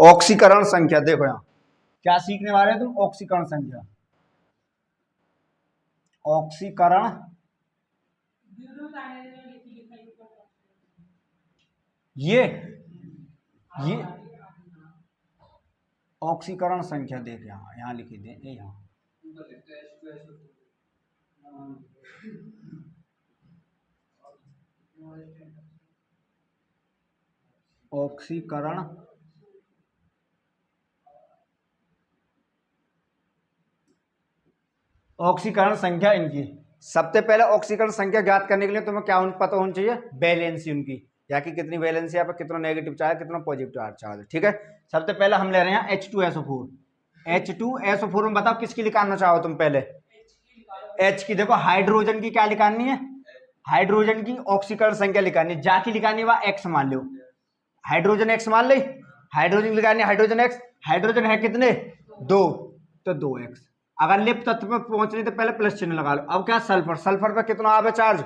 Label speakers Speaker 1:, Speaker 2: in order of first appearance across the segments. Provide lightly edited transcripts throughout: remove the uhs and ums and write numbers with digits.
Speaker 1: ऑक्सीकरण संख्या। देखो यहाँ क्या सीखने वाले हैं तुम, ऑक्सीकरण संख्या। ऑक्सीकरण ये ऑक्सीकरण संख्या। देख यहाँ यहाँ लिखी दे यहाँ ऑक्सीकरण ऑक्सीकरण संख्या इनकी। सबसे पहले ऑक्सीकरण संख्या ज्ञात करने के लिए तुम्हें क्या पता होना चाहिए, वैलेंसी उनकी, या कि कितनी वैलेंसी है, कितना नेगेटिव चार्ज कितना पॉजिटिव चार्ज। ठीक है, सबसे पहले हम ले रहे हैं H2SO4। H2SO4 में बताओ किसकी निकालना चाहो तुम, पहले H की। देखो हाइड्रोजन की क्या निकालनी है, हाइड्रोजन की ऑक्सीकरण संख्या निकालनी, जाके निकालनी वह X मान लो, हाइड्रोजन X मान ली, हाइड्रोजन निकालनी हाइड्रोजन X। हाइड्रोजन है कितने, 2, तो 2X। अगर लिप तत्व में पहुंचने तो पहले प्लस चिन्ह लगा लो। अब क्या सल्फर, सल्फर पे कितना आवे चार्ज,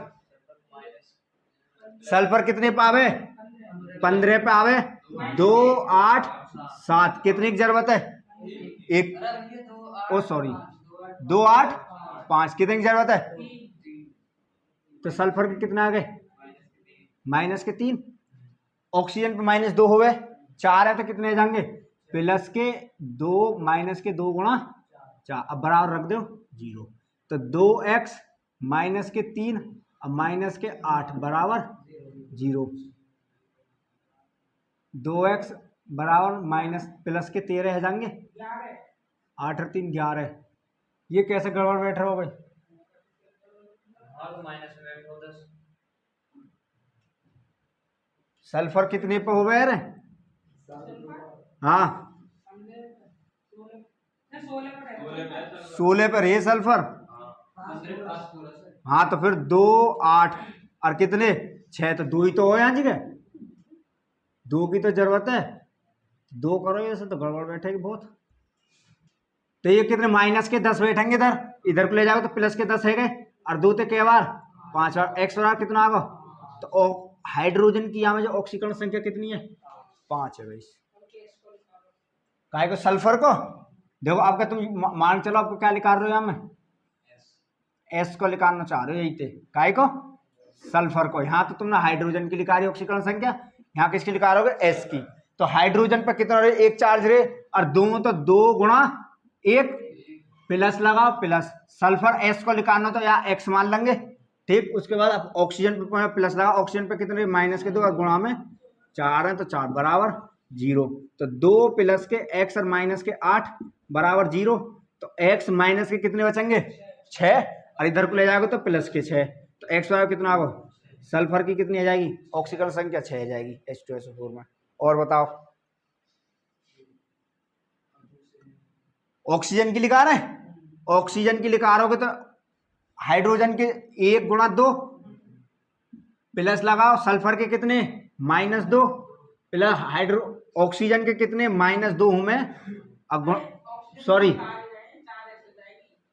Speaker 1: सल्फर कितने पे आवे, 15 पे आवे, 2 8 7, कितने की जरूरत है, एक, ओ सॉरी 2 8 5, कितने की जरूरत है, तो सल्फर के कितने आ गए, माइनस के 3। ऑक्सीजन पे -2 हो गए, 4 है तो कितने जाएंगे, प्लस के 2 माइनस के 2 गुणा 4, अब बराबर रख दो 0। तो 2x माइनस के 3 अब माइनस के 8 बराबर 0। 2x बराबर माइनस प्लस के 13 है जाएंगे, 8 और 3 11। ये कैसे गड़बड़ बैठ रहे हो भाई, सल्फर कितने पे हो गए रे, हाँ 16 पर है सल्फर, हाँ तो फिर 2 8 और कितने 6, तो 2 ही तो हो यहाँ जगह, 2 की तो जरूरत है, 2 करो ऐसे तो गड़बड़ बैठेगी बहुत। तो ये कितने माइनस के 10 बैठेंगे इधर, इधर को ले जाओ तो प्लस के 10 है गए, और 2 के बार 5 बार, एक्स बराबर कितना आ गया, तो हाइड्रोजन की यहाँ जो ऑक्सीकरण संख्या कितनी है, 5 है भाई। काय को, सल्फर को। देखो आपका तुम मान चलो आपको क्या निकाल रहे हो, यहाँ में एस को निकालना चाह रहे हो, यही थे काय को, सल्फर को। यहाँ तो तुमने हाइड्रोजन की निकाली ऑक्सीकरण संख्या, यहाँ किसकी निकाल रहे हो, एस की। तो हाइड्रोजन पर कितना रहे, एक चार्ज रहे, और 2 तो 2 गुणा 1 प्लस लगाओ प्लस, सल्फर एस को निकालना तो यहाँ एक्स मान लेंगे। ठीक, उसके बाद आप ऑक्सीजन पे प्लस लगाओ, ऑक्सीजन पे कितने माइनस के 2 और गुणा में 4 है, तो 4 बराबर 0। तो 2 प्लस के x और माइनस के 8 बराबर 0। तो x माइनस के कितने बचेंगे, 6, और इधर को ले जाओगे तो प्लस के 6, तो x बराबर कितना होगा, सल्फर की कितनी आ जाएगी, ऑक्सीकरण संख्या 6 आ जाएगी H2SO4 में। और बताओ, ऑक्सीजन की लिखा रहे हैं, ऑक्सीजन की लिखा रहोगे तो हाइड्रोजन के 1 गुणा 2 प्लस लगाओ, सल्फर के कितने -2 प्लस हाइड्रो ऑक्सीजन के कितने -2 हूं मैं, अब सॉरी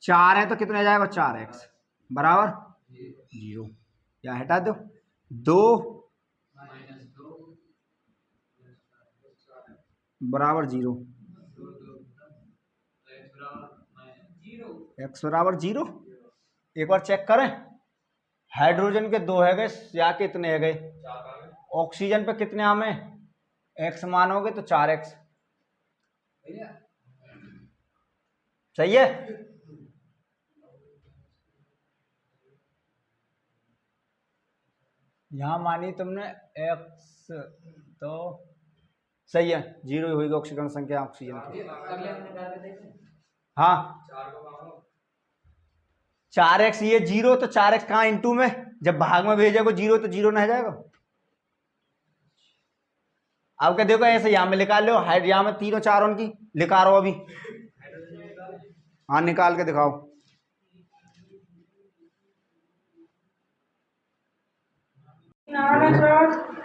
Speaker 1: 4 है तो कितने आ जाएगा, 4x बराबर 0, या हटा दो 2 बराबर 0, x बराबर 0। एक बार चेक करें, हाइड्रोजन के 2 है गए, या कितने है गए, ऑक्सीजन पे कितने हमें x मानोगे तो 4x, सही है। यहां मानी तुमने x, तो सही है, 0 ही होगी ऑक्सीकरण संख्या ऑक्सीजन की। हाँ 4x ये 0, तो 4x कहाँ इंटू में, जब भाग में भेजेगा 0 तो 0 ना जाएगा। अब क्या देखो, ऐसे यहां में निकाल लो, हाइड यहां में 3 और 4 की लिखा रहा हो अभी, हाँ निकाल के दिखाओ।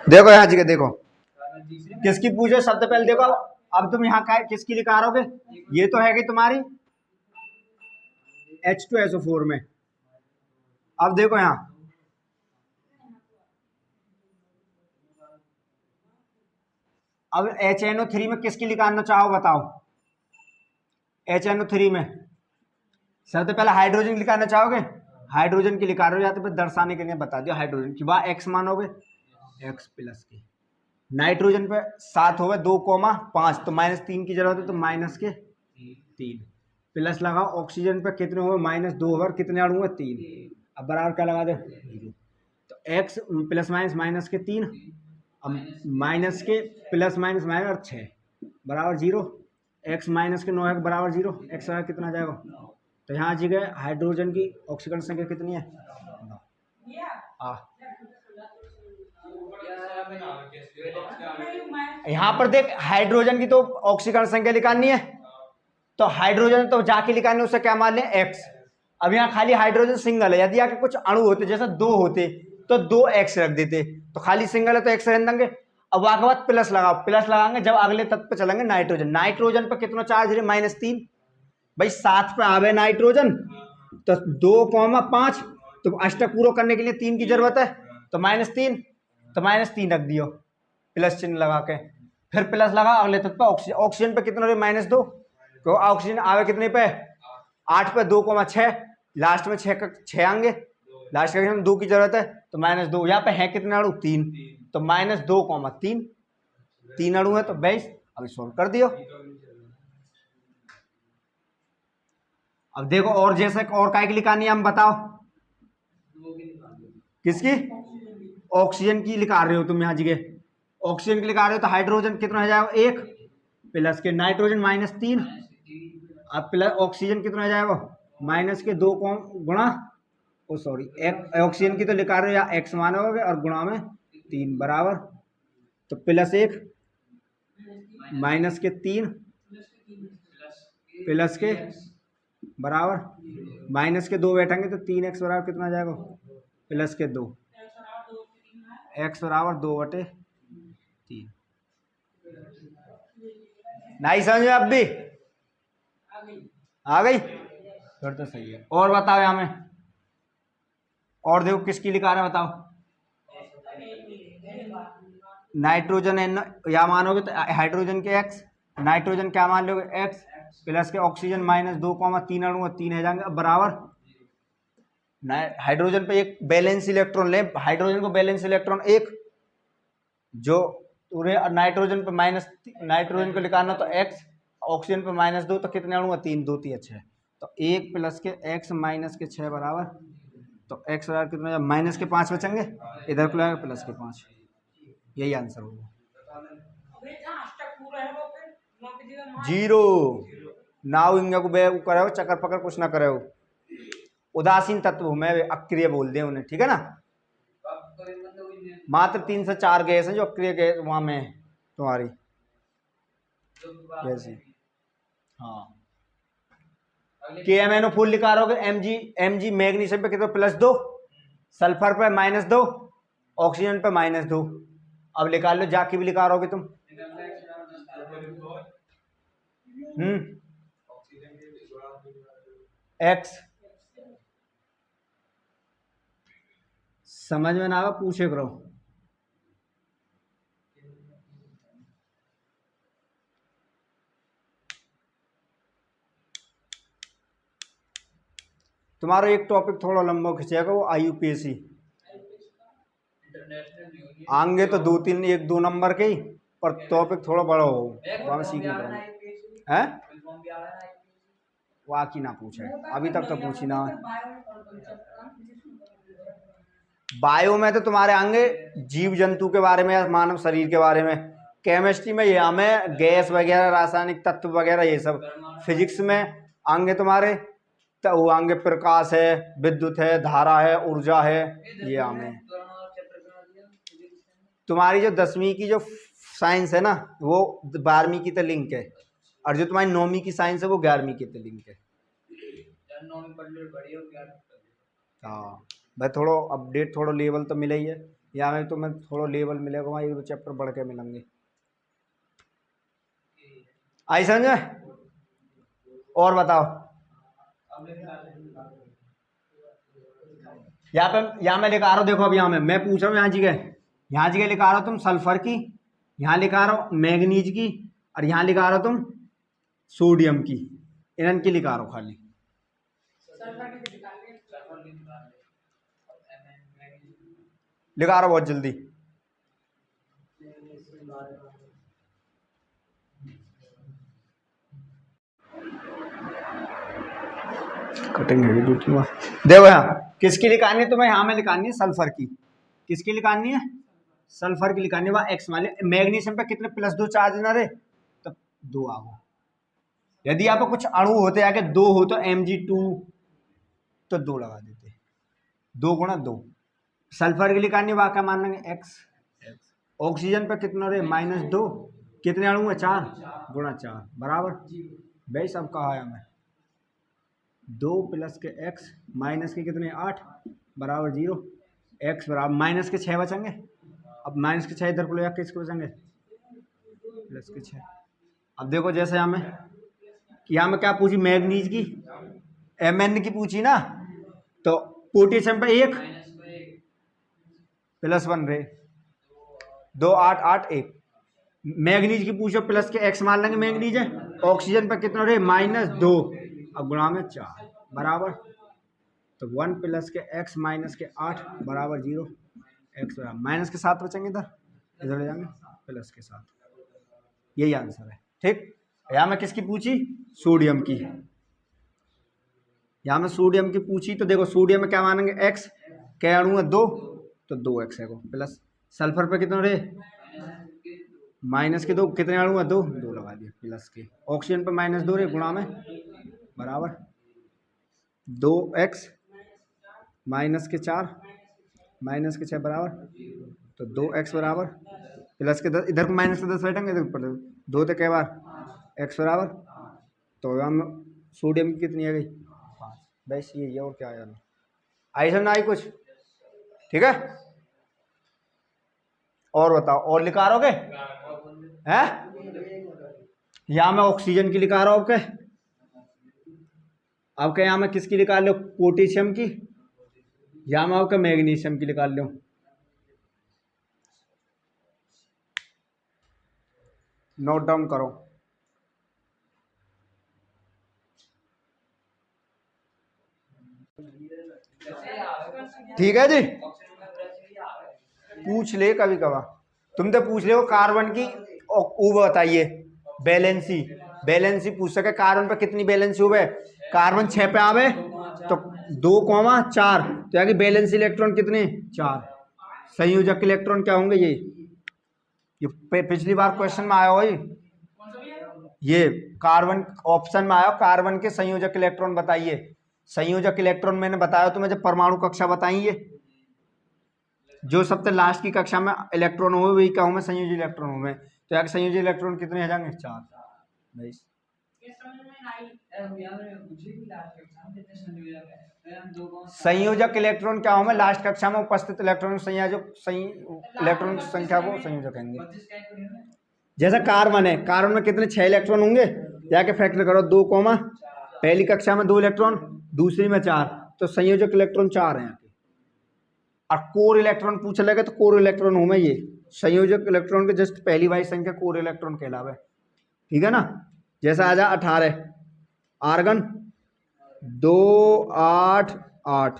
Speaker 1: देखो यहाँ जगह देखो, किसकी पूछो सबसे पहले, देखो अब तुम यहाँ किसकी लिखा रहोगे, ये तो है कि तुम्हारी H2SO4 में। अब देखो यहाँ अब HNO3 में किसकी निकालना चाहो बताओ। HNO3 में सबसे पहले हाइड्रोजन की निकालना चाहोगे, हाइड्रोजन की निकाल रहे हो, या तो फिर दर्शाने के लिए बता दिया हाइड्रोजन की, वह x मानोगे x प्लस के। नाइट्रोजन पे 7 हो गए 2,5 तो -3 की जरूरत है तो -3 प्लस लगाओ। ऑक्सीजन पे कितने हुए -2 ओवर कितने अणु हुए 3। अब बराबर क्या लगा दो तो x प्लस माइनस के 3, अब माइनस के प्लस माइनस और 6 बराबर 0, x माइनस के 9 है बराबर 0, x कितना आ जाएगा। तो यहाँ जगह हाइड्रोजन की ऑक्सीकरण संख्या कितनी है 9। यहाँ पर देख हाइड्रोजन की तो ऑक्सीकरण संख्या निकालनी है, तो हाइड्रोजन तो जाके निकालने उससे क्या मान लें x। अब यहाँ खाली हाइड्रोजन सिंगल है, यदि आके कुछ अणु होते जैसे 2 होते तो 2x रख देते, तो खाली सिंगल है तो x रख देंगे। अब वहां के बाद प्लस लगाओ, प्लस लगाएंगे जब अगले तत्व पे चलेंगे नाइट्रोजन। नाइट्रोजन पे कितना चार्ज है -3, भाई 7 पे आवे नाइट्रोजन तो 2,5 तो अष्टक पूरा करने के लिए 3 की जरूरत है तो -3 तो -3 रख दियो प्लस चिन्ह लगा के, फिर प्लस लगा अगले तत्व ऑक्सीजन। ऑक्सीजन पे कितना -2 तो ऑक्सीजन आवे कितने पे 8 पे 2,6 लास्ट में 6 आएंगे, लास्ट का 2 की जरूरत है तो -2। यहाँ पे है कितने अणु 3 तो -2,3 3 अणु है तो 22। अभी सोल्व कर दियो। अब देखो और जैसे और काय की लिखानी है हम बताओ, किसकी ऑक्सीजन की लिखा रहे हो तुम यहाँ जगह, ऑक्सीजन की लिखा रहे हो तो हाइड्रोजन कितना हो जाएगा 1 प्लस के नाइट्रोजन -3, अब प्लस ऑक्सीजन कितना हो जाएगा माइनस के 2 गुणा सॉरी ऑक्सीजन की तो लिखा रहे हो या x मानोगे और गुणा में 3 बराबर तो +1 -3 प्लस के बराबर -2 बैठेंगे तो 3x बराबर कितना आ जाएगा +2 x बराबर 2/3। नहीं समझ में अब भी आ गई फिर तो सही है। और बताओ यहाँ में और देखो किसकी लिखा रहा है बताओ। नाइट्रोजन एन या मानोगे तो हाइड्रोजन के x, नाइट्रोजन क्या मान लोगे x प्लस के ऑक्सीजन -2,3 अणु 3 है जाएंगे। अब बराबर हाइड्रोजन पे एक बैलेंस इलेक्ट्रॉन ले, हाइड्रोजन को बैलेंस इलेक्ट्रॉन 1 जो नाइट्रोजन पे नाइट्रोजन को लिखाना तो x, ऑक्सीजन पे -2 तो कितने अणु 3 2 3 6 तो 1 प्लस के x माइनस के 6 बराबर तो x बराबर कितना -5 बचेंगे, इधर को लगाएंगे +5, यही आंसर होगा 0। नाउ इंगा को बे करे हो चक्कर पकड़ कुछ ना करे हो, उदासीन तत्व में अक्रिय बोल दे उन्हें, ठीक है ना। मात्र 3 से 4 गैस है जो अक्रिय गैस वहां में तुम्हारी जैसी। हाँ KMnO फुल लिखा रहोगे Mg मैग्नीशियम पे कितना +2, सल्फर पे -2, ऑक्सीजन पे -2। अब लिखा लो जाके भी लिखा रहोगे तुम x समझ में ना आवा पूछे करो। तुम्हारा एक टॉपिक थोड़ा लंबा खिंचेगा वो IUPAC आएंगे तो 2-3 1-2 नंबर के ही, पर टॉपिक थोड़ा बड़ा हो वहां सीखना पड़ेगा है। वाह की ना पूछे अभी तक तो पूछी ना। बायो में तो तुम्हारे आएंगे जीव जंतु के बारे में, मानव शरीर के बारे में। केमिस्ट्री में ये हमें गैस वगैरह रासायनिक तत्व वगैरह ये सब। फिजिक्स में आएंगे तुम्हारे तो वो आएंगे प्रकाश है, विद्युत है, धारा है, ऊर्जा है, ये हमें। तुम्हारी जो 10वीं की जो साइंस है ना वो 12वीं की तो लिंक है, और जो तुम्हारी 9वीं की साइंस है वो 11वीं की तो लिंक है। हाँ भाई थोड़ा अपडेट थोड़ा लेवल तो मिले ही है, या में तो मैं थोड़ा लेवल मिलेगा वहाँ 1 चैप्टर बढ़ के मिलेंगे। आई समझ और बताओ। यहाँ पे यहाँ मैं लिखा रहा हूँ देखो, अब यहाँ मैं पूछ रहा हूँ यहाँ जगह लिखा रहा हूँ तुम सल्फर की यहाँ लिखा रहा हो मैग्नीज की और यहाँ लिखा रहा हो तुम सोडियम की, इनकी लिखा रहा हो खाली। लिखा रहा हो बहुत जल्दी। कटिंग है दूसरी बार। देखो यहाँ किसकी लिखानी है तुम्हें, यहाँ में लिखानी है सल्फर की। किसकी लिखानी है? सल्फर की लिखानी है। वहाँ एक्स मान लो मैग्नीशियम पे कितने +2 चार्ज ना रहे तो 2 आओ। यदि आपको कुछ अणु होते आगे 2 हो तो Mg2 तो 2 लगा देते, 2 गुणा 2। सल्फर की लिखानी वहाँ क्या मान लेंगे एक्स। ऑक्सीजन पे कितना रहे -2, कितने अणु है 4 गुणा 4 बराबर भाई सब कहा है हमें 2 + के x माइनस के कितने 8 बराबर 0। x बराबर माइनस के 6 बचेंगे। अब माइनस के 6 इधर को ले जाके किसके बचेंगे प्लस के 6। अब देखो जैसे हमें कि यहाँ में क्या पूछी मैग्नीज की Mn की पूछी ना, तो पोटेशियम पे 1 +1 रहे 2 8 8 1। मैग्नीज की पूछो प्लस के x मान लेंगे मैग्नीज है। ऑक्सीजन पे कितना रहे -2 अब गुणा में 4 बराबर तो 1 + के x माइनस के 8 बराबर 0। x बराबर माइनस के 7 बचेंगे, इधर ले जाएंगे प्लस के 7। यही आंसर है। ठीक, यहाँ में किसकी पूछी सोडियम की। यहाँ में सोडियम की पूछी तो देखो सोडियम में क्या मानेंगे x, क्या अणु है 2 तो 2x है को प्लस। सल्फर पे कितना रहे -2, कितने अणु है 2 लगा दिया प्लस के। ऑक्सीजन पे -2 रहे गुणा में बराबर 2x माइनस के 4 माइनस के 6 बराबर तो 2x बराबर प्लस के 10, इधर को माइनस के 10 बैठेंगे इधर पर 2 तो कई बार x बराबर तो हम सोडियम की कितनी आ गई 5। बस ये और क्या आया आई समझ आई कुछ। ठीक है और बताओ और लिखा रहोगे हैं? यहाँ मैं ऑक्सीजन की लिखा रहा हूँ। अब क्या यहाँ मैं किसकी निकाल लो पोटेशियम की, यहाँ मैं आपका मैग्नीशियम की निकाल लो। नोट डाउन करो। ठीक है जी, पूछ ले कभी कभार। तुम तो पूछ ले हो कार्बन की वो बताइए बैलेंसी, बैलेंसी पूछ सके कार्बन पे कितनी बैलेंसी हुए। कार्बन 6 पे आवे तो 2,4 तो यानी बैलेंस इलेक्ट्रॉन कितने 4। संयोजक इलेक्ट्रॉन क्या होंगे ये पिछली बार क्वेश्चन में आया हो ये कार्बन ऑप्शन में आया कार्बन के संयोजक इलेक्ट्रॉन बताइए। संयोजक इलेक्ट्रॉन मैंने बताया तुम्हें जब परमाणु कक्षा बताइए जो सबसे लास्ट की कक्षा में इलेक्ट्रॉन हुए वही क्या हूँ संयोजी इलेक्ट्रॉन हुए। तो यार संयोजी इलेक्ट्रॉन कितने आ जाएंगे 4। संयोजक इलेक्ट्रॉन क्या होंगे लास्ट कक्षा में उपस्थित इलेक्ट्रॉन संयोजक इलेक्ट्रॉन की संख्या को संयोजक कहेंगे। जैसा कार्बन है, कार्बन में कितने 6 इलेक्ट्रॉन होंगे, जाके फैक्टर करो 2, पहली कक्षा में 2 इलेक्ट्रॉन दूसरी में 4 तो संयोजक इलेक्ट्रॉन 4 हैं। और कोर इलेक्ट्रॉन पूछ लगे तो कोर इलेक्ट्रॉन हूं मैं ये संयोजक इलेक्ट्रॉन के जस्ट पहली वाली संख्या कोर इलेक्ट्रॉन कहलावे। ठीक है ना, जैसा आ जा 18 आर्गन 2 8 8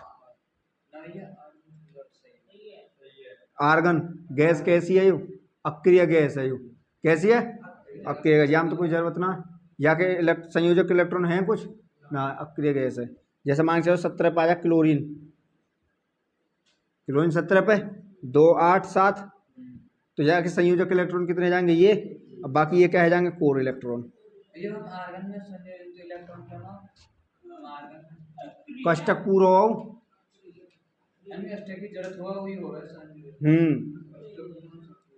Speaker 1: आर्गन गैस कैसी है यू अक्रिय गैस है यू कैसी है अक्रिय गैस, यहाँ तो कोई जरूरत ना या के संयोजक इलेक्ट्रॉन है कुछ ना अक्रिय गैस है। जैसे मान के चलो 17 पे आ जा क्लोरीन, क्लोरीन 17 पे 2 8 7 तो जाके संयोजक इलेक्ट्रॉन कितने जाएंगे ये, अब बाकी ये क्या है जाएंगे कोर इलेक्ट्रॉन। कष्टक पूरा हो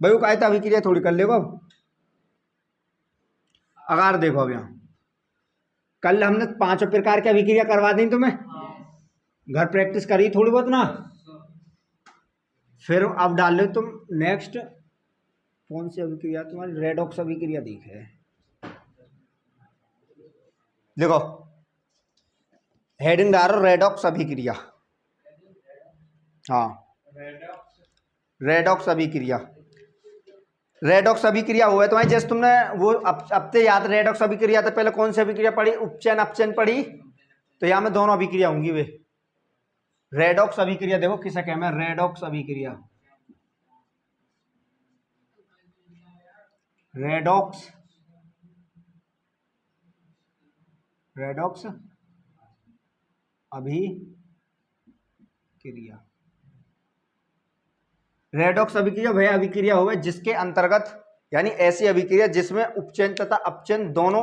Speaker 1: भाई वो कहता अभिक्रिया थोड़ी कर लेगा। अगर देखो अब यहाँ कल हमने 5 प्रकार की अभिक्रिया करवा दी तुम्हें, घर प्रैक्टिस करी थोड़ी बहुत ना, फिर अब डाल लो तुम नेक्स्ट कौन सी अभिक्रिया तुम्हारी रेडॉक्स अभिक्रिया दिखे। देखो हेडिंग डालो रेडॉक्स अभिक्रिया, हाँ रेडॉक्स अभिक्रिया। रेडॉक्स अभिक्रिया हुआ है तुम्हारी, जैसे तुमने वो अब से याद, रेडॉक्स अभिक्रिया तो पहले कौन सी अभिक्रिया पढ़ी, उपचयन अपचयन पढ़ी, तो यहाँ में दोनों अभिक्रिया होंगी वे। रेडॉक्स अभिक्रिया देखो किसे कहते हैं, रेडॉक्स अभिक्रिया, रेडॉक्स, रेडॉक्स अभिक्रिया, रेडॉक्स अभिक्रिया वह अभिक्रिया हुआ जिसके अंतर्गत, यानी ऐसी अभिक्रिया जिसमें उपचयन तथा अपचयन दोनों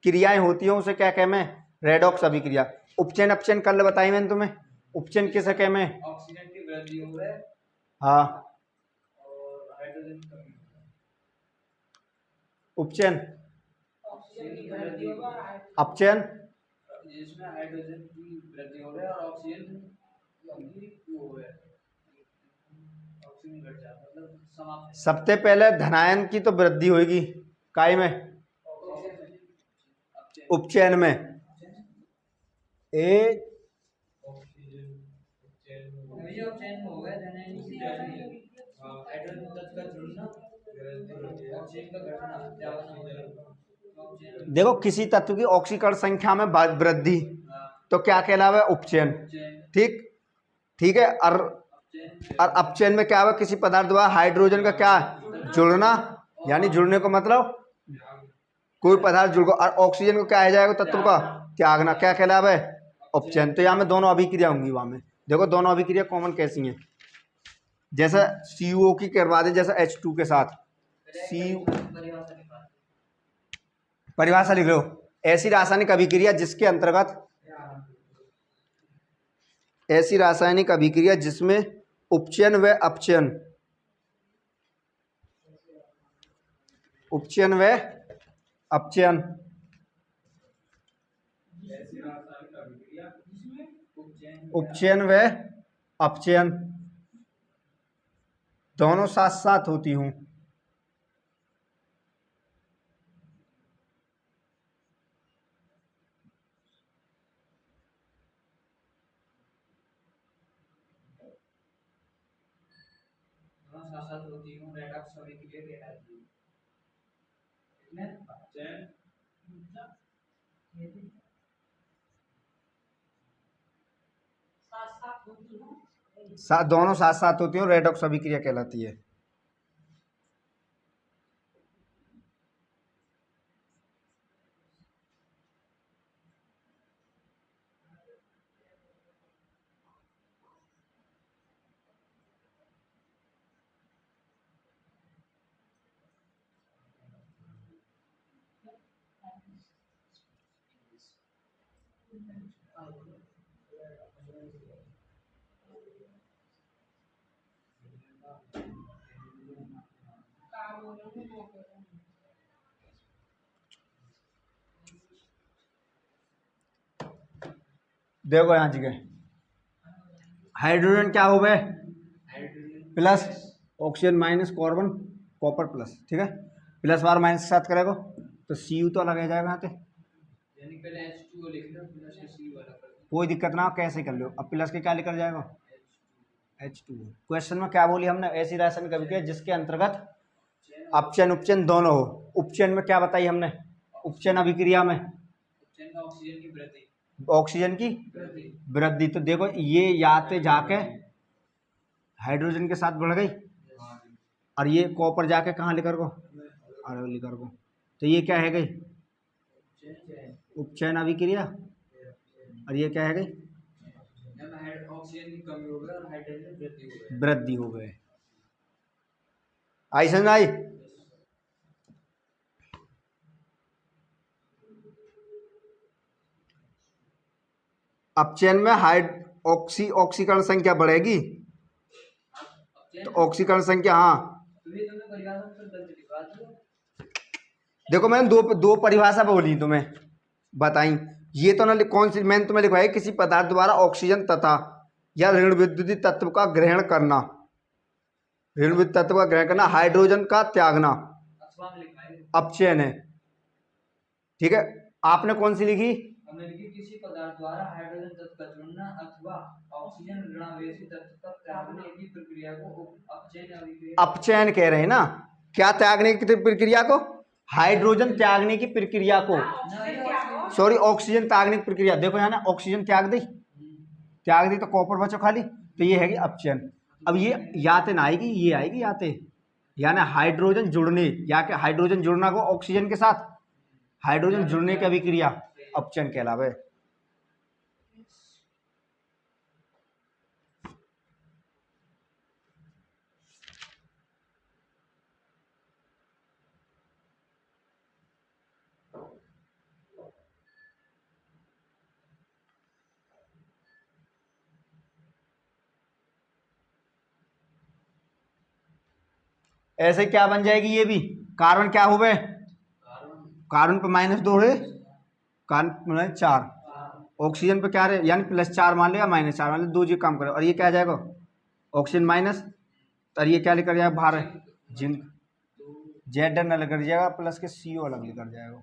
Speaker 1: क्रियाएं होती हैं, उसे क्या कहते हैं, रेडॉक्स अभिक्रिया। उपचयन अपचयन कल बताई मैंने तुम्हें, उपचयन किसे कहते हैं,
Speaker 2: ऑक्सीजन की वृद्धि हो है,
Speaker 1: हाँ,
Speaker 2: और हाइड्रोजन की कमी।
Speaker 1: उपचयन,
Speaker 2: ऑक्सीजन की वृद्धि हो है,
Speaker 1: अपचयन,
Speaker 2: जिसमें हाइड्रोजन की वृद्धि हो है और ऑक्सीजन की वो है, ऑक्सीजन घट जाता है, मतलब समाप्त।
Speaker 1: सबसे पहले धनायन की तो वृद्धि होगी काय में, उपचयन में, ए देखो किसी तत्व की ऑक्सीकरण संख्या में वृद्धि तो क्या कहलावा है, उपचयन, ठीक, ठीक है। और अपचयन में क्या है, किसी पदार्थ द्वारा हाइड्रोजन का क्या जुड़ना, यानी जुड़ने को मतलब कोई पदार्थ जुड़ और ऑक्सीजन को क्या आ जाएगा, तत्व का त्यागना, क्या कहलावा है, उपचयन। तो यहाँ में दोनों अभिक्रिया होंगी, वहां में देखो दोनों अभिक्रिया कॉमन कैसी हैं, जैसा CO की करवा दे, जैसा H2 के साथ सी, परिभाषा लिख लो, ऐसी रासायनिक अभिक्रिया जिसके अंतर्गत, ऐसी रासायनिक अभिक्रिया जिसमें उपचयन व अपचयन, उपचयन व अपचयन, उपचयन व अपचयन दोनों साथ साथ होती हूं,
Speaker 2: होती हूं, रेडॉक्स अभिक्रिया कहलाती है, अपचयन
Speaker 1: दोनों साथ साथ होती हूं, रेडॉक्स अभिक्रिया कहलाती है। देखो यहाँ जगह हाइड्रोजन क्या हो गए, plus oxygen minus carbon copper plus, ठीक है, प्लस बार माइनस के साथ करेगा तो CU तो अलग आ जाएगा यहाँ पे,
Speaker 2: यानी पहले H2O लिख लो, प्लस के CU वाला कर दो,
Speaker 1: कोई दिक्कत ना हो, कैसे कर लो, अब प्लस के क्या लिखा जाएगा, H2O। क्वेश्चन में क्या बोली हमने, ऐसी रासायनिक अभिक्रिया जिसके अंतर्गत अपचयन उपचयन दोनों हो। उपचयन में क्या बताई हमने, उपचयन अभिक्रिया में
Speaker 2: उपचयन का ऑक्सीजन की वृद्धि,
Speaker 1: ऑक्सीजन की वृद्धि, तो देखो ये याते जाके हाइड्रोजन के साथ बढ़ गई और ये कॉपर जाके कहाँ लेकर को, और लेकर को, तो ये क्या है गई, उपचयन अभिक्रिया, और ये क्या है गई,
Speaker 2: ऑक्सीजन की कमी हो गई और हाइड्रोजन वृद्धि हो गई,
Speaker 1: वृद्धि हो गए। आई समझ आई, अपचयन में ऑक्सीकरण संख्या बढ़ेगी, तो ऑक्सीकरण संख्या, हाँ देखो मैंने दो परिभाषा बोली तुम्हें बताई, ये तो ना कौन सी मैंने तुम्हें लिखवाई, किसी पदार्थ द्वारा ऑक्सीजन तथा या ऋण विद्युतीय तत्व का ग्रहण करना, ऋण विद्युत तत्व का ग्रहण करना, हाइड्रोजन का त्यागना अपचयन है, ठीक है। आपने कौन सी लिखी,
Speaker 2: हमने लिखी किसी पदार्थ द्वारा हाइड्रोजन तत्व का जुड़ना अथवा ऑक्सीजन ऋणावेशी तत्व का त्यागने की प्रक्रिया को अपचयन अभिक्रिया,
Speaker 1: अपचयन कह रहे हैं ना, क्या त्यागने की प्रक्रिया को? हाइड्रोजन त्यागने की प्रक्रिया को, सॉरी ऑक्सीजन त्यागने की प्रक्रिया। देखो यहाँ ना ऑक्सीजन त्याग दी तो कॉपर बचो खाली, तो ये है कि अपचयन। अब ये याते ना आएगी, ये आएगी याते, यानी हाइड्रोजन जुड़ने, या कि हाइड्रोजन जुड़ना को ऑक्सीजन के साथ, हाइड्रोजन जुड़ने की अभिक्रिया अपचयन कहलावे। ऐसे क्या बन जाएगी ये भी, कार्बन क्या हुए, कार्बन पे -2 है, कार्बन में 4, ऑक्सीजन पे क्या रहे, यानी +4 मान लिया, -4 मान लिया, 2 जी काम करे, और ये क्या आ जाएगा ऑक्सीजन माइनस, और ये क्या लेकर जाएगा बाहर, जिंक, Zn अलग कर जाएगा, प्लस के CO अलग लेकर जाएगा,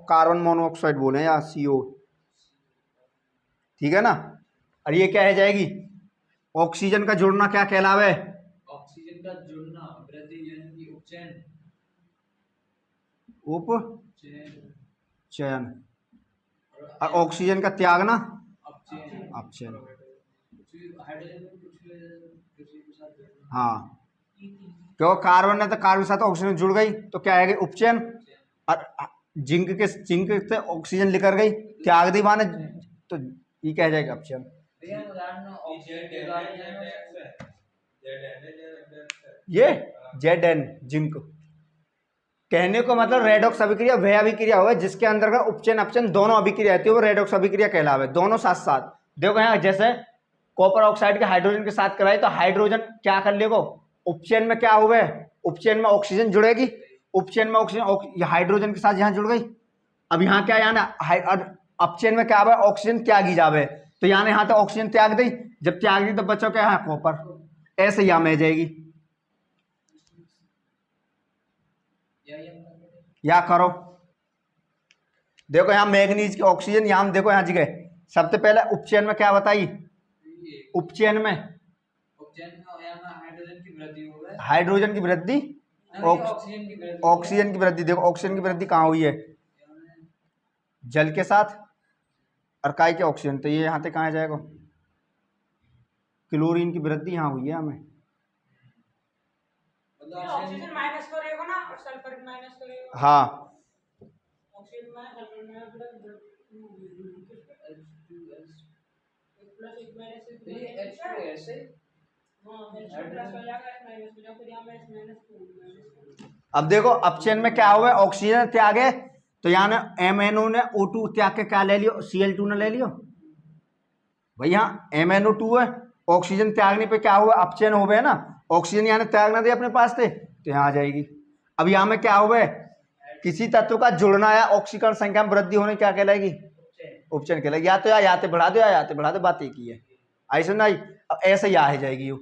Speaker 1: कार्बन मोनोऑक्साइड बोले या CO, ठीक है ना। और ये क्या है जाएगी, ऑक्सीजन का जुड़ना क्या कहलावे,
Speaker 2: ऑक्सीजन का जुड़ना वृद्धि यानी कि उपचयन,
Speaker 1: चयन, और ऑक्सीजन का त्यागना
Speaker 2: अपचयन,
Speaker 1: अपचयन।
Speaker 2: हाइड्रोजन में कुछ किसी के साथ जुड़ना।
Speaker 1: हाँ, क्योंकि कार्बन है तो कार्बन के साथ ऑक्सीजन जुड़ गई तो क्या आएगा उपचयन, और जिंक से ऑक्सीजन लेकर गई, त्याग दी माने, तो ये क्या जाएगा अपचयन। ये Zn जिंक, कहने को मतलब रेडॉक्स अभिक्रिया वह अभिक्रिया हो जिसके अंदर का उपचयन अपचयन दोनों अभिक्रिया आती है, वो रेडॉक्स अभिक्रिया कहलावे, दोनों साथ साथ। देखो यहाँ जैसे कॉपर ऑक्साइड के हाइड्रोजन के साथ कराई तो हाइड्रोजन क्या कर लेगा, उपचयन में क्या हुआ, उपचयन में ऑक्सीजन जुड़ेगी, उपचयन में ऑक्सीजन हाइड्रोजन के साथ यहाँ जुड़ गई। अब यहाँ क्या याना अपचयन में क्या हुआ, ऑक्सीजन त्यागी जावे, तो यानी यहाँ तो ऑक्सीजन त्याग दी, जब त्याग दी तो बच्चों क्या है कॉपर, ऐसे यहाँ में जाएगी। या करो, देखो यहाँ मैग्नीज की ऑक्सीजन, यहाँ देखो यहाँ जगह सबसे पहले उपचयन में क्या बताई, उपचयन में हाइड्रोजन की वृद्धि, ऑक्सीजन की वृद्धि। देखो ऑक्सीजन की वृद्धि कहाँ हुई है, जल के साथ, और काय के ऑक्सीजन, तो ये यहाँ से कहाँ जाएगा, क्लोरीन की वृद्धि यहाँ हुई है हमें,
Speaker 3: ऑक्सीजन माइनस करेगा ना और सल्फर माइनस करेगा।
Speaker 1: हाँ
Speaker 3: ऑक्सीजन में सल्फर में प्लस एक माइनस ये H2 ऐसे हां H2 प्लस हो जाएगा S माइनस हो जाएगा, फिर यहां में S माइनस।
Speaker 1: अब देखो अपचयन में क्या हुआ, ऑक्सीजन त्यागे, तो यहाँ MnO ने O2 त्याग के क्या ले लियो, Cl2 ने ले लियो भाई, यहाँ MnO2 है, ऑक्सीजन त्यागने पे क्या हुआ, अपचयन हो गया ना, ऑक्सीजन यहाँ त्यागना दे अपने पास थे तो यहाँ आ जाएगी। अब यहाँ में क्या हुआ, किसी तत्व का जुड़ना या ऑक्सीकरण संख्या में वृद्धि होने क्या कहलाएगी, उपचयन कहलाएगी। या तो याते बढ़ा दो या याते बढ़ा दो, बात एक ही है, ऐसा नहीं। अब ऐसे ही आ जाएगी वो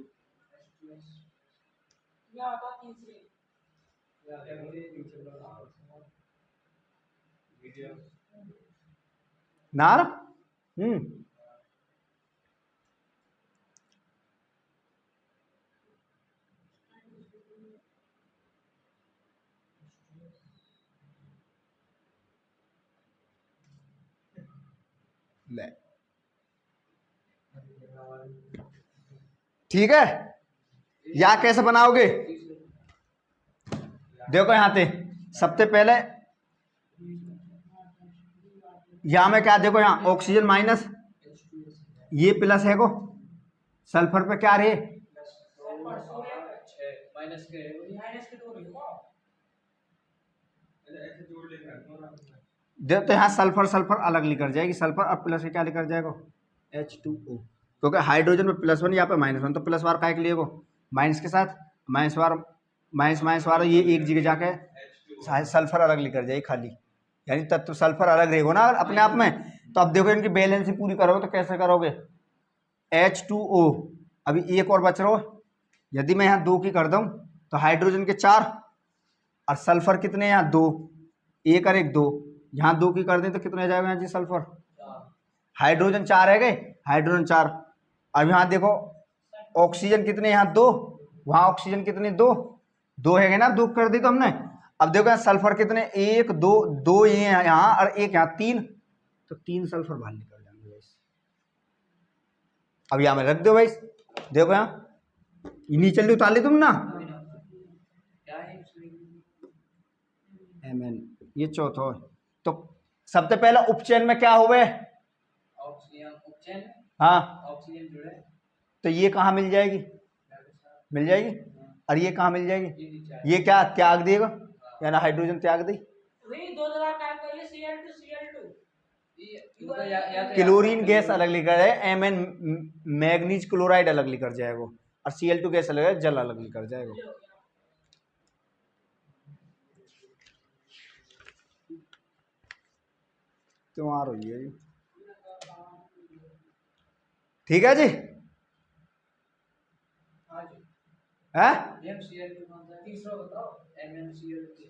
Speaker 1: नार। ले ठीक है, या कैसे बनाओगे, देखो यहाँ पे सबसे पहले यहाँ में क्या, देखो यहाँ ऑक्सीजन माइनस, ये प्लस है को, सल्फर पे क्या रहे
Speaker 2: माइनस के
Speaker 1: देखते यहाँ सल्फर अलग लेकर जाएगी, सल्फर अब प्लस क्या लेकर जाएगा H2O, क्योंकि हाइड्रोजन में +1 यहाँ पे -1, तो प्लस वार का के लिए माइनस के साथ माइनस वार ये एक जगह जाके सल्फर अलग लेकर जाएगी खाली, यानी तत्व सल्फर अलग रहेगा ना अपने आप में। तो अब देखो इनकी बैलेंस पूरी करोगे तो कैसे करोगे, H2O, अभी एक और बच रहा हो, यदि मैं यहाँ 2 की कर दूँ तो हाइड्रोजन के 4 और सल्फर कितने यहाँ 2, 1 और 1 2, यहाँ 2 की कर दें तो कितने जाएगा यहाँ जी सल्फर, हाइड्रोजन 4 है गए, हाइड्रोजन 4। अब यहाँ देखो ऑक्सीजन कितने यहाँ 2, वहां ऑक्सीजन कितने, 2 2 है ना, 2 कर दी तो हमने। अब देखो यहाँ सल्फर कितने, 1 2 2 ये यहाँ और 1 यहाँ, 3, तो 3 सल्फर बाहर निकल जाएंगे भाई। अब यहाँ में रख दो भाई, देखो यहाँ नीचे उतार ली तुम ना,
Speaker 2: क्या है इसमें?
Speaker 1: Mn, ये चौथा है। तो सबसे पहला उपचयन में क्या हुए,
Speaker 2: ऑक्सीजन उपचयन,
Speaker 1: हाँ,
Speaker 2: ऑक्सीजन जुड़े,
Speaker 1: तो ये कहाँ मिल जाएगी, मिल जाएगी, और ये कहाँ मिल जाएगी,
Speaker 2: ये नीचे
Speaker 1: ये क्या त्याग देगा, यानी हाइड्रोजन त्याग दी।
Speaker 3: वही दो दवा काम करिए Cl2
Speaker 2: या तो
Speaker 1: क्लोरीन गैस अलग लिखा है, Mn मैग्नीज क्लोराइड अलग लिखा जाएगा, और Cl2 गैस अलग है, जल अलग लिखा जाएगा। क्यों आ रही है, ठीक है जी, है
Speaker 2: MCl2 कौन सा है? तीसरा बताओ, MnCl2।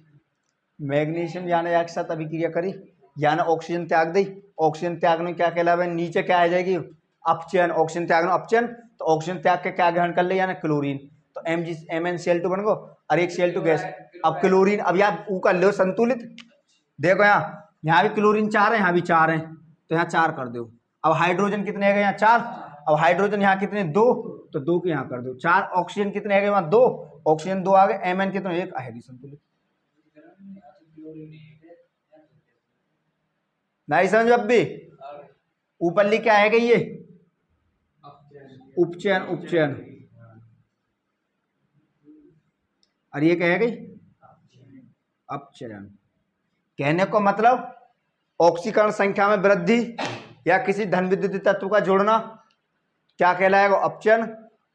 Speaker 1: मैग्नीशियम यानी एक साथ अभिक्रिया करी, यानी ऑक्सीजन त्याग दी, ऑक्सीजन त्यागने क्या कहलावे, नीचे क्या आ जाएगी, अपचयन, ऑक्सीजन त्यागने अपचयन, तो ऑक्सीजन त्याग के क्या ग्रहण कर ले, यानी क्लोरीन, तो MnCl2 बन गो, और एक Cl2 गैस। अब क्लोरीन, अब यार ऊ कर लो संतुलित, देखो यहाँ भी क्लोरीन 4 है, यहाँ भी 4 है, तो यहाँ 4 कर दो। अब हाइड्रोजन कितने है यहाँ 4, अब हाइड्रोजन यहाँ कितने 2, तो 2 के यहाँ कर दो 4, ऑक्सीजन कितने है वहाँ 2, ऑक्सीजन 2 आ गए, Mn कितने 1 आएगी संतुलित। नहीं समझ अब भी, ऊपर लिख क्या आएगा ये, उपचयन, उपचयन, और ये क्या है गई, अपचयन। कहने को मतलब ऑक्सीकरण संख्या में वृद्धि या किसी धन विद्युत तत्व का जोड़ना क्या कहलाएगा, अपचयन,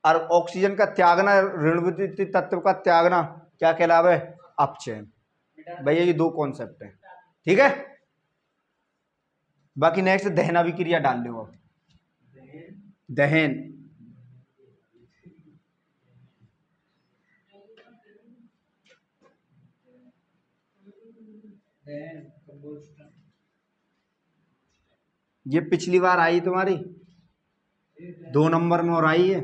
Speaker 1: और ऑक्सीजन का त्यागना, ऋण विद्युत तत्व का त्यागना क्या कहलावे, अपचयन। भैया ये 2 कॉन्सेप्ट है, ठीक है। बाकी नेक्स्ट दहन अभिक्रिया डाल लो, अब दहन, ये पिछली बार आई तुम्हारी 2 नंबर में और आई है,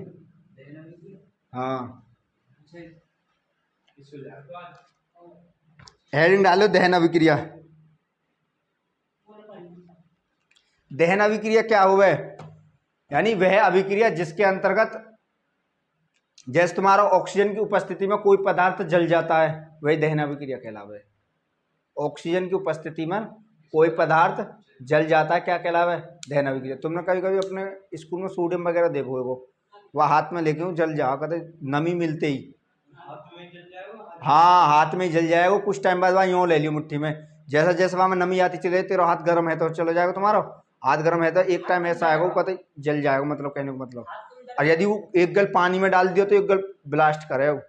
Speaker 1: हाँ, हेडिंग डालो दहन अभिक्रिया। दहन अभिक्रिया क्या हुआ है, यानी वह अभिक्रिया जिसके अंतर्गत जैसे तुम्हारा ऑक्सीजन की उपस्थिति में कोई पदार्थ जल जाता है, वही दहन अभिक्रिया कहलावे। ऑक्सीजन की उपस्थिति में कोई पदार्थ जल जाता है, क्या कहलावे, दहन अभिक्रिया। तुमने कभी कभी अपने स्कूल में सोडियम वगैरह देखो होगो, वह हाथ में लेके जल जाओ, कहते नमी मिलते ही, हाँ हाथ में ही जल जाएगा, कुछ टाइम बाद वहाँ यूँ ले लियो मुट्ठी में, जैसा जैसे वहाँ में नमी आती चले, तेरा हाथ गर्म है तो चलो जाएगा, तुम्हारा हाथ गर्म है तो एक टाइम ऐसा आएगा वो कहते जल जाएगा, मतलब कहने को मतलब। और यदि वो एक गल पानी में डाल दियो तो एक गल ब्लास्ट करे वो।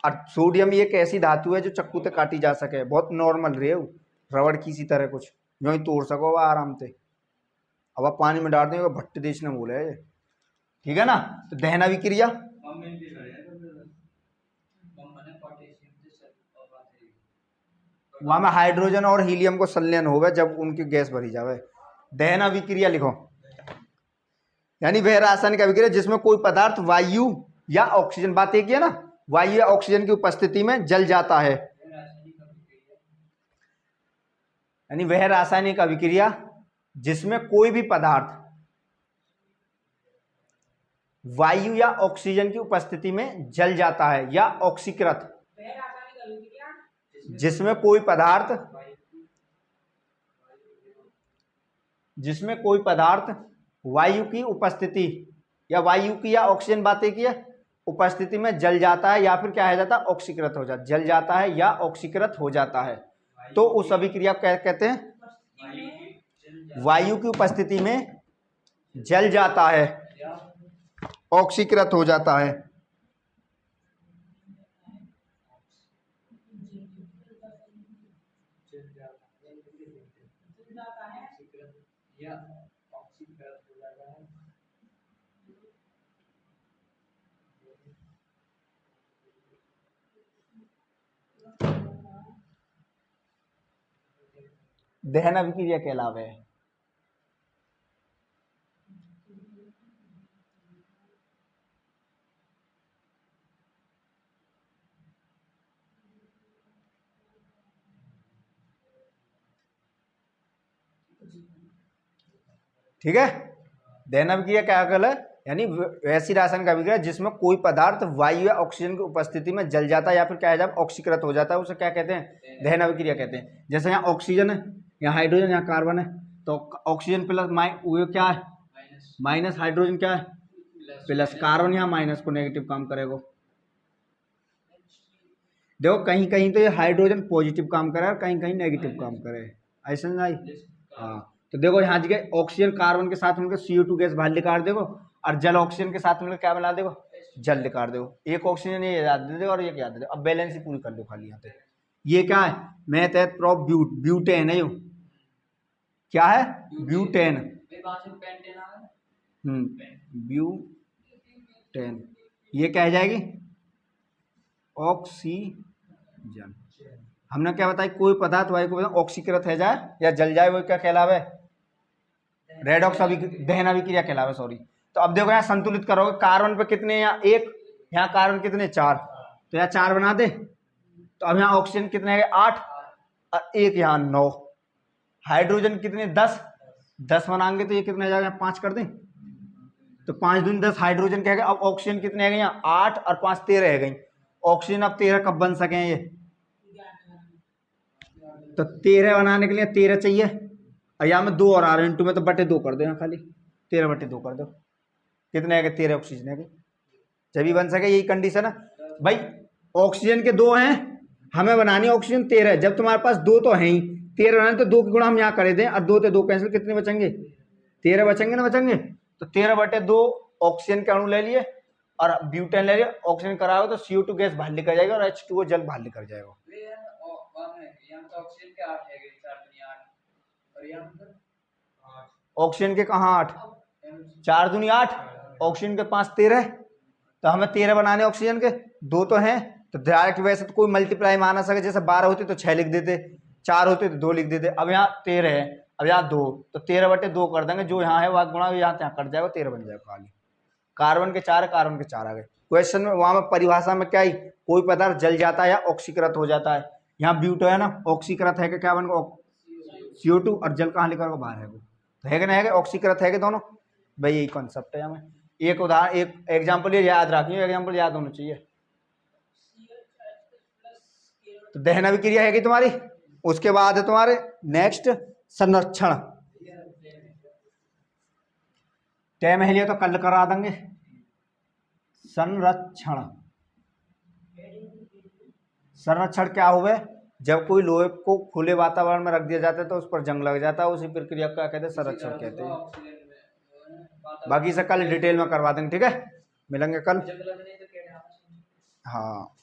Speaker 1: और सोडियम ये एक ऐसी धातु है जो चक्कू से काटी जा सके, बहुत नॉर्मल रहे वो, रबड़ की सी तरह कुछ यूँ ही तोड़ सको वह आराम से। अब आप पानी में डाल देंगे भट्ट देश ने बोला है, ठीक है ना। तो दहन अभिक्रिया वहां में हाइड्रोजन और हीलियम को संलयन होगा जब उनकी गैस भरी जावे। दहन अभिक्रिया लिखो, यानी वह रासायनिक अभिक्रिया जिसमें कोई पदार्थ वायु या ऑक्सीजन, बात एक ही है ना, वायु या ऑक्सीजन की उपस्थिति में जल जाता है, यानी वह रासायनिक अभिक्रिया जिसमें कोई भी पदार्थ वायु या ऑक्सीजन की उपस्थिति में जल जाता है या ऑक्सीकृत, जिसमें कोई पदार्थ वायु की उपस्थिति या वायु की या ऑक्सीजन, बातें की है, उपस्थिति में जल जाता है या फिर क्या हो जाता है, ऑक्सीकृत हो जाता, जल जाता है या ऑक्सीकृत हो जाता है, तो उस अभिक्रिया को क्या कहते हैं, वायु की उपस्थिति में जल जाता है, ऑक्सीकृत हो जाता है। दहन अभिक्रिया कहलावे। ठीक है। दहन अभिक्रिया क्या कल है, यानी वैसी रासायनिक अभिक्रिया जिसमें कोई पदार्थ वायु या ऑक्सीजन की उपस्थिति में जल जाता है या फिर क्या है जब ऑक्सीकृत हो जाता है, उसे क्या कहते हैं, दहन अभिक्रिया कहते हैं। जैसे यहाँ ऑक्सीजन है, यहाँ हाइड्रोजन, यहाँ कार्बन है, तो ऑक्सीजन प्लस वो क्या है माइनस, हाइड्रोजन क्या है प्लस, कार्बन यहाँ माइनस को नेगेटिव काम करेगा। देखो कहीं कहीं तो ये हाइड्रोजन पॉजिटिव काम करे और कहीं कहीं नेगेटिव काम करे, ऐसा नहीं। हाँ तो देखो यहाँ जगह ऑक्सीजन कार्बन के साथ मिलकर CO2 गैस बाहर निकाल देगो, और जल ऑक्सीजन के साथ मिलकर क्या बना देगो, जल निकाल देगो। एक ऑक्सीजन ये याद दे दो और एक याद दे दो। अब बैलेंस ही पूरी कर लो खाली यहाँ पे। ये क्या है, मैं तहत प्रो ब्यूटेन है, यो क्या है ब्यूटेन, ब्यूटेन, ये क्या हो जाएगी ऑक्सीजन। हमने क्या बताया, कोई पदार्थ वायु को ऑक्सीकृत है जाए या जल जाए वो क्या कहलावे, रेडॉक्स दहन अभिक्रिया कहलावे, सॉरी। तो अब देखो यहाँ संतुलित करोगे, कार्बन पे कितने, यहाँ एक, यहाँ कार्बन कितने 4, तो यहाँ 4 बना दे। तो अब यहाँ ऑक्सीजन कितने है 8 और एक यहाँ 9, हाइड्रोजन कितने 10 बनाएंगे तो ये कितने हो जाएगा, 5 कर दें तो 5 दूनी 10 हाइड्रोजन क्या है। अब ऑक्सीजन कितने है यहाँ 8 और 5 13 है गई। ऑक्सीजन अब 13 कब बन सके ये, तो 13 बनाने के लिए 13 चाहिए, और यहाँ में 2 और आ रहे हैं, इंटू में तो बटे 2 कर दो, यहाँ खाली 13 बटे 2 कर दो, कितने है 13 ऑक्सीजन है, जब भी बन सके, यही कंडीशन है भाई। ऑक्सीजन के 2 हैं, हमें बनानी ऑक्सीजन 13, जब तुम्हारे पास 2 तो है ही, 13 बनाने तो 2 की गुणा हम यहाँ करे दें, और 2 से 2 कैंसिल, कितने बचेंगे 13 बचेंगे ना, बचेंगे। तो 13 बटे 2 ऑक्सीजन के अणु ले लिए और ब्यूटेन ले लिया, ऑक्सीजन कराओ तो CO2 गैस बाहर निकल जाएगा और H2O जल बाहर निकल जाएगा। ऑक्सीजन के कहाँ 8, 4 दूनी 8, ऑक्सीजन के 5 13, तो हमें 13 बनाने ऑक्सीजन के, 2 तो हैं, तो डायरेक्ट वैसे तो कोई मल्टीप्लाई माना सके, जैसे 12 होती तो 6 लिख देते, 4 होते तो 2 लिख देते। अब यहाँ 13 है, अब यहाँ 2, तो 13 बटे 2 कर देंगे, जो यहाँ है वह गुणा यहाँ कट जाएगा, 13 बन जाएगा खाली। कार्बन के 4 कार्बन के 4 आ गए। क्वेश्चन में वहां में परिभाषा में क्या ही, कोई पदार्थ जल जाता है या ऑक्सीकृत हो जाता है। यहाँ ब्यूटो है ना, ऑक्सीकृत है कि क्या बन गया CO2, और जल कहाँ लिखा बाहर है, वो है कि नहीं है, ऑक्सीकृत है कि दोनों, भाई यही कॉन्सेप्ट है। हमें एक उदाहरण, एक एग्जाम्पल ये याद रखिए, एग्जाम्पल याद होना चाहिए। तो दहन अभिक्रिया है कि तुम्हारी, उसके बाद है तुम्हारे नेक्स्ट संरक्षण। टाइम है लिया तो कल करा देंगे। संरक्षण, संरक्षण क्या हुआ, जब कोई लोहे को खुले वातावरण में रख दिया जाता है तो उस पर जंग लग जाता है, उसी प्रक्रिया का कहते हैं संरक्षण कहते हैं। बाकी से कल डिटेल में करवा देंगे, ठीक है, मिलेंगे कल। हाँ